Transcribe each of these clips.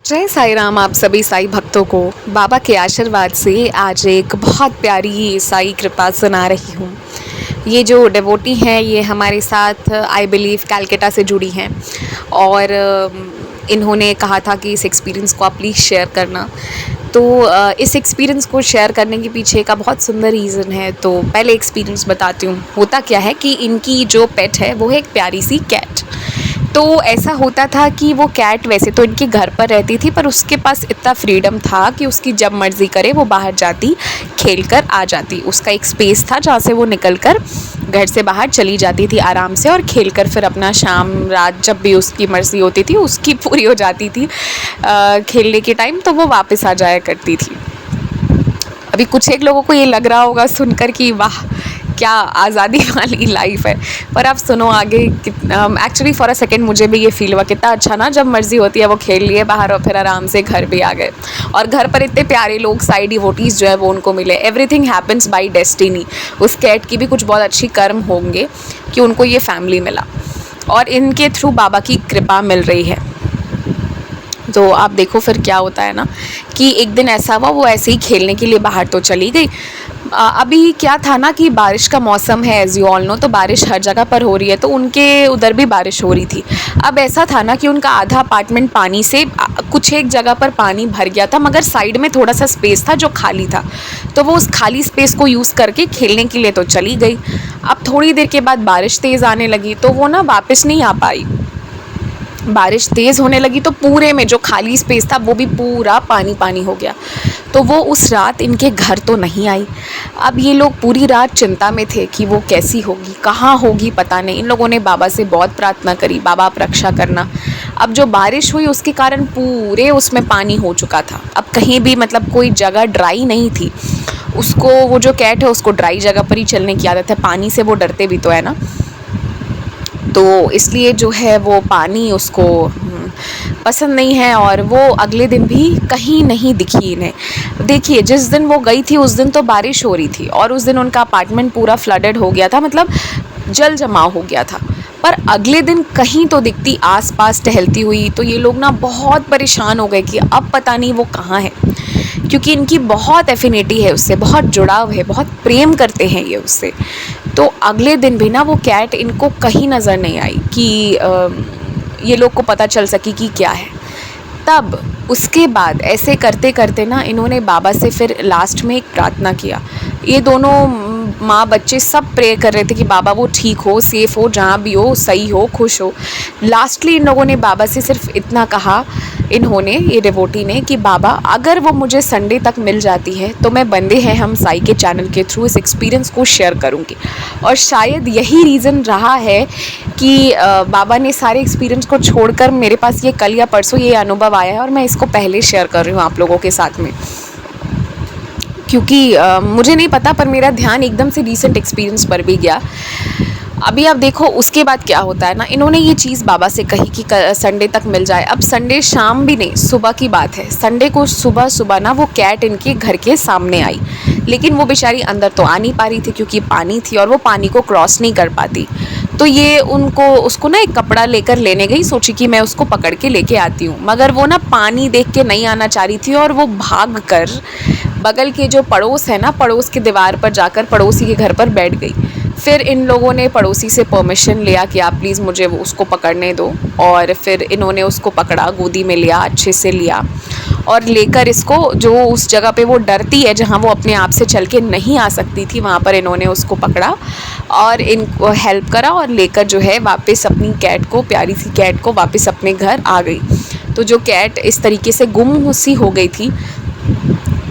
जय साईं राम आप सभी साईं भक्तों को बाबा के आशीर्वाद से आज एक बहुत प्यारी साईं कृपा सुना रही हूँ। ये जो डिवोटी हैं ये हमारे साथ आई बिलीव कलकत्ता से जुड़ी हैं और इन्होंने कहा था कि इस एक्सपीरियंस को आप प्लीज़ शेयर करना। तो इस एक्सपीरियंस को शेयर करने के पीछे का बहुत सुंदर रीज़न है। तो पहले एक्सपीरियंस बताती हूँ। होता क्या है कि इनकी जो पेट है वो है एक प्यारी सी कैट। तो ऐसा होता था कि वो कैट वैसे तो इनके घर पर रहती थी, पर उसके पास इतना फ्रीडम था कि उसकी जब मर्ज़ी करे वो बाहर जाती, खेल कर आ जाती। उसका एक स्पेस था जहाँ से वो निकल कर घर से बाहर चली जाती थी आराम से, और खेल कर फिर अपना शाम रात जब भी उसकी मर्ज़ी होती थी, उसकी पूरी हो जाती थी खेलने के टाइम, तो वो वापस आ जाया करती थी। अभी कुछ एक लोगों को ये लग रहा होगा सुनकर कि वाह क्या आज़ादी वाली लाइफ है, पर आप सुनो आगे कितना। एक्चुअली फॉर अ सेकेंड मुझे भी ये फील हुआ कितना अच्छा ना, जब मर्ज़ी होती है वो खेल लिए बाहर और फिर आराम से घर भी आ गए, और घर पर इतने प्यारे लोग साई डिवोटीज़ जो है वो उनको मिले। Everything happens by destiny. उस कैट की भी कुछ बहुत अच्छी कर्म होंगे कि उनको ये फैमिली मिला, और इनके थ्रू बाबा की कृपा मिल रही है। तो आप देखो फिर क्या होता है ना कि एक दिन ऐसा हुआ, वो ऐसे ही खेलने के लिए बाहर तो चली गई। अभी क्या था ना कि बारिश का मौसम है, एज यू ऑल नो, तो बारिश हर जगह पर हो रही है, तो उनके उधर भी बारिश हो रही थी। अब ऐसा था ना कि उनका आधा अपार्टमेंट पानी से कुछ एक जगह पर पानी भर गया था, मगर साइड में थोड़ा सा स्पेस था जो खाली था, तो वो उस खाली स्पेस को यूज़ करके खेलने के लिए तो चली गई। अब थोड़ी देर के बाद बारिश तेज़ आने लगी, तो वो ना वापस नहीं आ पाई। बारिश तेज़ होने लगी तो पूरे में जो खाली स्पेस था वो भी पूरा पानी पानी हो गया। तो वो उस रात इनके घर तो नहीं आई। अब ये लोग पूरी रात चिंता में थे कि वो कैसी होगी, कहाँ होगी, पता नहीं। इन लोगों ने बाबा से बहुत प्रार्थना करी, बाबा आप रक्षा करना। अब जो बारिश हुई उसके कारण पूरे उसमें पानी हो चुका था। अब कहीं भी मतलब कोई जगह ड्राई नहीं थी। उसको, वो जो कैट है उसको ड्राई जगह पर ही चलने की आदत है, पानी से वो डरते भी तो है ना, तो इसलिए जो है वो पानी उसको पसंद नहीं है। और वो अगले दिन भी कहीं नहीं दिखी इन्हें। देखिए जिस दिन वो गई थी उस दिन तो बारिश हो रही थी, और उस दिन उनका अपार्टमेंट पूरा फ्लडेड हो गया था, मतलब जल जमाव हो गया था। पर अगले दिन कहीं तो दिखती आसपास टहलती हुई। तो ये लोग ना बहुत परेशान हो गए कि अब पता नहीं वो कहाँ है, क्योंकि इनकी बहुत एफिनिटी है उससे, बहुत जुड़ाव है, बहुत प्रेम करते हैं ये उससे। तो अगले दिन भी ना वो कैट इनको कहीं नज़र नहीं आई कि ये लोग को पता चल सकी कि क्या है। तब उसके बाद ऐसे करते करते ना इन्होंने बाबा से फिर लास्ट में एक प्रार्थना किया। ये दोनों माँ बच्चे सब प्रे कर रहे थे कि बाबा वो ठीक हो, सेफ़ हो, जहाँ भी हो, सही हो, खुश हो। लास्टली इन लोगों ने बाबा से सिर्फ इतना कहा, इन्होंने, ये डिवोटी ने, कि बाबा अगर वो मुझे संडे तक मिल जाती है तो मैं बंदे हैं हम साई के चैनल के थ्रू इस एक्सपीरियंस को शेयर करूँगी। और शायद यही रीज़न रहा है कि बाबा ने सारे एक्सपीरियंस को छोड़कर मेरे पास ये कल या परसों ये अनुभव आया है, और मैं इसको पहले शेयर कर रही हूँ आप लोगों के साथ में, क्योंकि मुझे नहीं पता, पर मेरा ध्यान एकदम से रीसेंट एक्सपीरियंस पर भी गया। अभी आप देखो उसके बाद क्या होता है ना, इन्होंने ये चीज़ बाबा से कही कि संडे तक मिल जाए। अब संडे शाम भी नहीं, सुबह की बात है। संडे को सुबह सुबह ना वो कैट इनके घर के सामने आई, लेकिन वो बेचारी अंदर तो आ नहीं पा रही थी क्योंकि पानी थी और वो पानी को क्रॉस नहीं कर पाती। तो ये उसको ना एक कपड़ा लेकर लेने गई, सोची कि मैं उसको पकड़ के लेके आती हूँ, मगर वो ना पानी देख के नहीं आना चाह रही थी, और वो भाग कर बगल के जो पड़ोस है ना, पड़ोस के दीवार पर जाकर पड़ोसी के घर पर बैठ गई। फिर इन लोगों ने पड़ोसी से परमिशन लिया कि आप प्लीज़ मुझे उसको पकड़ने दो, और फिर इन्होंने उसको पकड़ा, गोदी में लिया, अच्छे से लिया, और लेकर इसको जो उस जगह पे वो डरती है, जहाँ वो अपने आप से चल के नहीं आ सकती थी, वहाँ पर इन्होंने उसको पकड़ा और इनको हेल्प करा, और लेकर जो है वापस अपनी कैट को, प्यारी सी कैट को वापस अपने घर आ गई। तो जो कैट इस तरीके से गुम सी हो गई थी,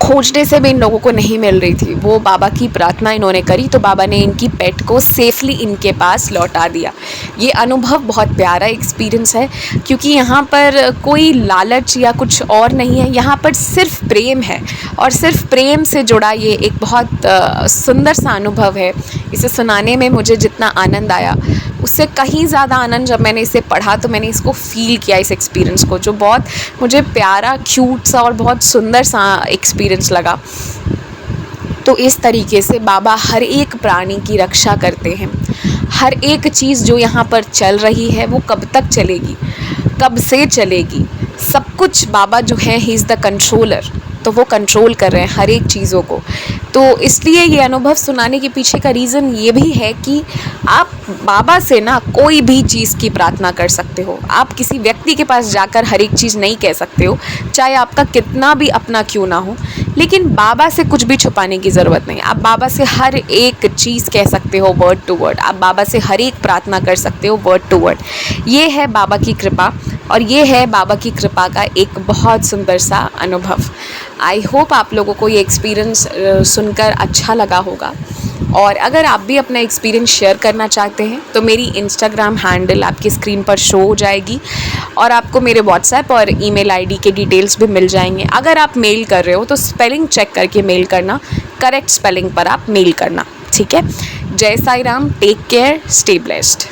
खोजने से भी इन लोगों को नहीं मिल रही थी, वो बाबा की प्रार्थना इन्होंने करी तो बाबा ने इनकी पेट को सेफली इनके पास लौटा दिया। ये अनुभव बहुत प्यारा एक्सपीरियंस है, क्योंकि यहाँ पर कोई लालच या कुछ और नहीं है, यहाँ पर सिर्फ प्रेम है, और सिर्फ प्रेम से जुड़ा ये एक बहुत सुंदर सा अनुभव है। इसे सुनाने में मुझे जितना आनंद आया उससे कहीं ज़्यादा आनंद जब मैंने इसे पढ़ा तो मैंने इसको फ़ील किया, इस एक्सपीरियंस को, जो बहुत मुझे प्यारा, क्यूट सा और बहुत सुंदर सा एक्सपीरियंस लगा। तो इस तरीके से बाबा हर एक प्राणी की रक्षा करते हैं। हर एक चीज़ जो यहाँ पर चल रही है वो कब तक चलेगी, कब से चलेगी, सब कुछ बाबा जो है ही इज़ द कंट्रोलर, तो वो कंट्रोल कर रहे हैं हर एक चीज़ों को। तो इसलिए ये अनुभव सुनाने के पीछे का रीज़न ये भी है कि आप बाबा से ना कोई भी चीज़ की प्रार्थना कर सकते हो। आप किसी व्यक्ति के पास जाकर हर एक चीज़ नहीं कह सकते हो, चाहे आपका कितना भी अपना क्यों ना हो। लेकिन बाबा से कुछ भी छुपाने की ज़रूरत नहीं। आप बाबा से हर एक चीज़ कह सकते हो वर्ड टू वर्ड। आप बाबा से हर एक प्रार्थना कर सकते हो वर्ड टू वर्ड। ये है बाबा की कृपा, और ये है बाबा की कृपा का एक बहुत सुंदर सा अनुभव। आई होप आप लोगों को ये एक्सपीरियंस सुनकर अच्छा लगा होगा। और अगर आप भी अपना एक्सपीरियंस शेयर करना चाहते हैं तो मेरी इंस्टाग्राम हैंडल आपकी स्क्रीन पर शो हो जाएगी, और आपको मेरे व्हाट्सएप और ईमेल आईडी के डिटेल्स भी मिल जाएंगे। अगर आप मेल कर रहे हो तो स्पेलिंग चेक करके मेल करना, करेक्ट स्पेलिंग पर आप मेल करना, ठीक है। Jai Sai Ram, take care, stay blessed.